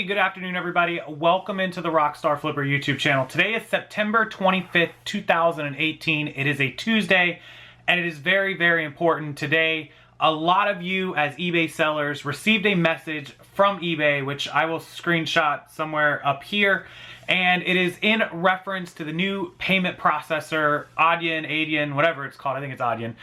good afternoon, everybody. Welcome into the Rockstarflipper YouTube channel. Today is September 25th, 2018. It is a Tuesday, and it is very, very important. Today, a lot of you as eBay sellers received a message from eBay, which I will screenshot somewhere up here, and it is in reference to the new payment processor, Adyen, whatever it's called. I think it's Adyen.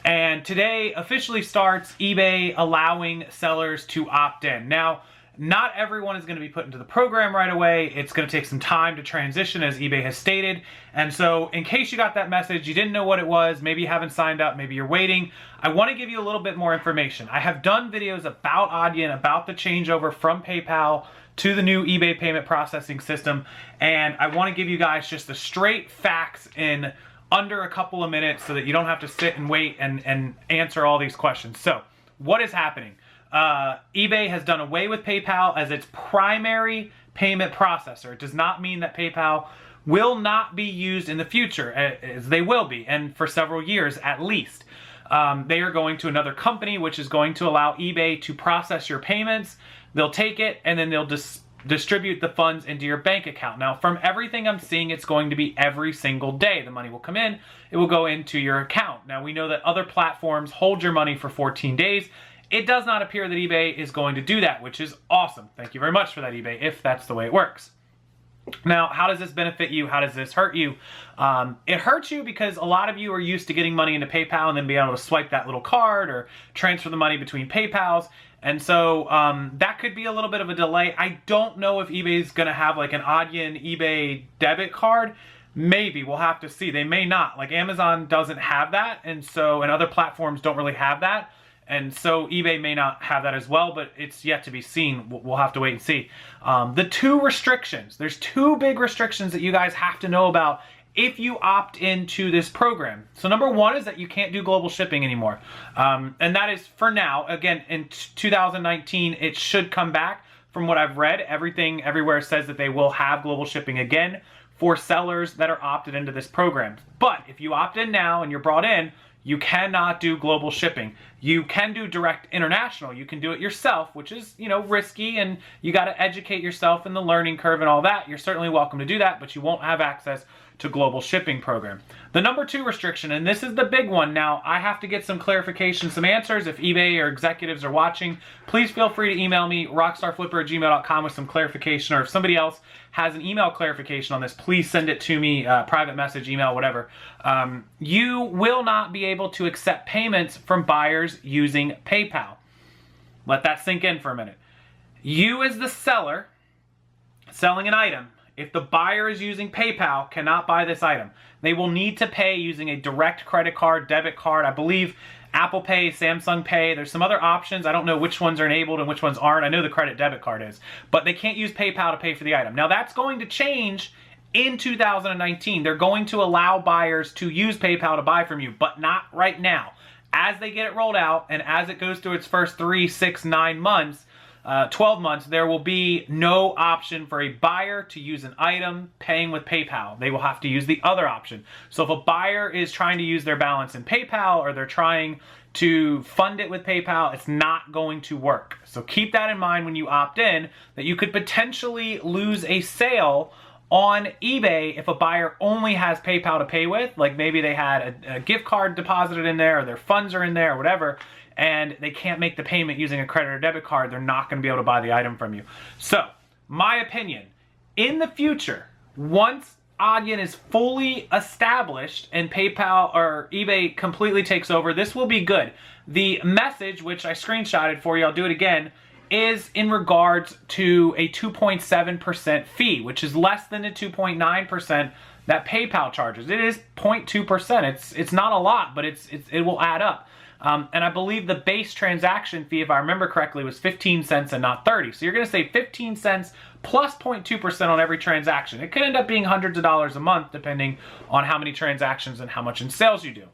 And today officially starts eBay allowing sellers to opt in. Now, not everyone is going to be put into the program right away. It's going to take some time to transition, as eBay has stated. And so in case you got that message, you didn't know what it was, maybe you haven't signed up, maybe you're waiting, I want to give you a little bit more information. I have done videos about Adyen, about the changeover from PayPal to the new eBay payment processing system, and I want to give you guys just the straight facts in under a couple of minutes so that you don't have to sit and wait and answer all these questions. So, what is happening? eBay has done away with PayPal as its primary payment processor. It does not mean that PayPal will not be used in the future, as they will be, and for several years at least. They are going to another company, which is going to allow eBay to process your payments. They'll take it, and then they'll distribute the funds into your bank account. Now, from everything I'm seeing, it's going to be every single day. The money will come in, it will go into your account. Now, we know that other platforms hold your money for 14 days. It does not appear that eBay is going to do that, which is awesome. Thank you very much for that, eBay, if that's the way it works. Now, how does this benefit you? How does this hurt you? It hurts you because a lot of you are used to getting money into PayPal and then being able to swipe that little card or transfer the money between PayPals. And so that could be a little bit of a delay. I don't know if eBay is going to have like an Adyen eBay debit card. Maybe. We'll have to see. They may not. Like Amazon doesn't have that, and other platforms don't really have that. And so eBay may not have that as well, but it's yet to be seen. We'll have to wait and see. The two restrictions. There's two big restrictions that you guys have to know about if you opt into this program. So number one is that you can't do global shipping anymore. And that is for now. Again, in 2019, it should come back. From what I've read, everything everywhere says that they will have global shipping again for sellers that are opted into this program. But if you opt in now and you're brought in, you cannot do global shipping. You can do direct international. You can do it yourself, which is, risky, and you got to educate yourself in the learning curve and all that. You're certainly welcome to do that, but you won't have access to global shipping program. The number two restriction, and this is the big one. Now, I have to get some clarification, some answers. If eBay or executives are watching, please feel free to email me, rockstarflipper@gmail.com, with some clarification, or if somebody else has an email clarification on this, please send it to me, private message, email, whatever. You will not be able to accept payments from buyers using PayPal. Let that sink in for a minute. You as the seller, selling an item, if the buyer is using PayPal, cannot buy this item. They will need to pay using a direct credit card, debit card. I believe Apple Pay, Samsung Pay. There's some other options. I don't know which ones are enabled and which ones aren't. I know the credit debit card is. But they can't use PayPal to pay for the item. Now, that's going to change in 2019. They're going to allow buyers to use PayPal to buy from you, but not right now. As they get it rolled out and as it goes through its first 3, 6, 9 months, 12 months, there will be no option for a buyer to use an item paying with PayPal. They will have to use the other option. So if a buyer is trying to use their balance in PayPal, or they're trying to fund it with PayPal, it's not going to work. So keep that in mind when you opt in, that you could potentially lose a sale on eBay if a buyer only has PayPal to pay with. Like maybe they had a gift card deposited in there, or their funds are in there, or whatever, and they can't make the payment using a credit or debit card. They're not going to be able to buy the item from you. So, my opinion, in the future, once Adyen is fully established and PayPal or eBay completely takes over, this will be good. The message, which I screenshotted for you, I'll do it again, is in regards to a 2.7% fee, which is less than the 2.9% that PayPal charges. It is 0.2%. It's not a lot, but it will add up. And I believe the base transaction fee, if I remember correctly, was 15 cents and not 30. So you're going to save 15 cents plus 0.2% on every transaction. It could end up being hundreds of dollars a month, depending on how many transactions and how much in sales you do.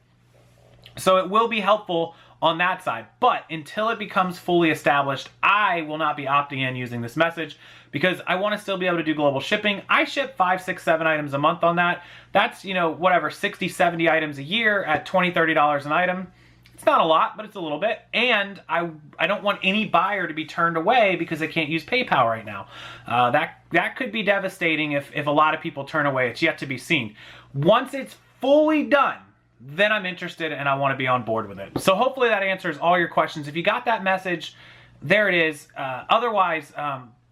So it will be helpful on that side. But until it becomes fully established, I will not be opting in using this message because I want to still be able to do global shipping. I ship 5, 6, 7 items a month on that. That's, whatever, 60, 70 items a year at $20, $30 an item. It's not a lot, but it's a little bit. And I don't want any buyer to be turned away because they can't use PayPal right now. That could be devastating if a lot of people turn away. It's yet to be seen. Once it's fully done, then I'm interested and I want to be on board with it. So hopefully that answers all your questions. If you got that message, there it is. Otherwise,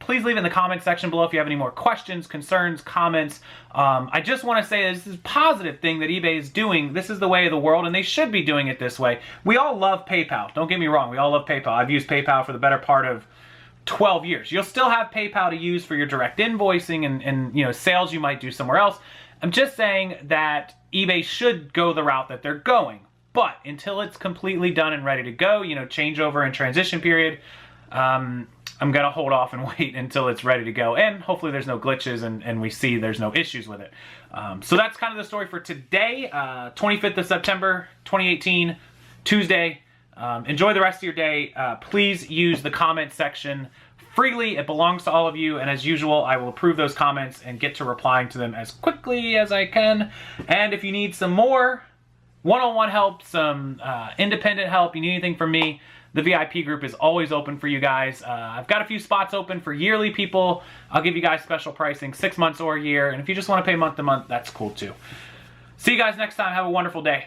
please leave in the comment section below if you have any more questions, concerns, comments. I just want to say this is a positive thing that eBay is doing. This is the way of the world, and they should be doing it this way. We all love PayPal. Don't get me wrong. We all love PayPal. I've used PayPal for the better part of 12 years. You'll still have PayPal to use for your direct invoicing and sales you might do somewhere else. I'm just saying that eBay should go the route that they're going. But until it's completely done and ready to go, changeover and transition period, I'm going to hold off and wait until it's ready to go. And hopefully there's no glitches and we see there's no issues with it. So that's kind of the story for today, 25th of September, 2018, Tuesday. Enjoy the rest of your day. Please use the comment section freely. It belongs to all of you. And as usual, I will approve those comments and get to replying to them as quickly as I can. And if you need some more one-on-one help, some independent help, you need anything from me, the VIP group is always open for you guys. I've got a few spots open for yearly people. I'll give you guys special pricing, 6 months or a year. And if you just want to pay month to month, that's cool too. See you guys next time. Have a wonderful day.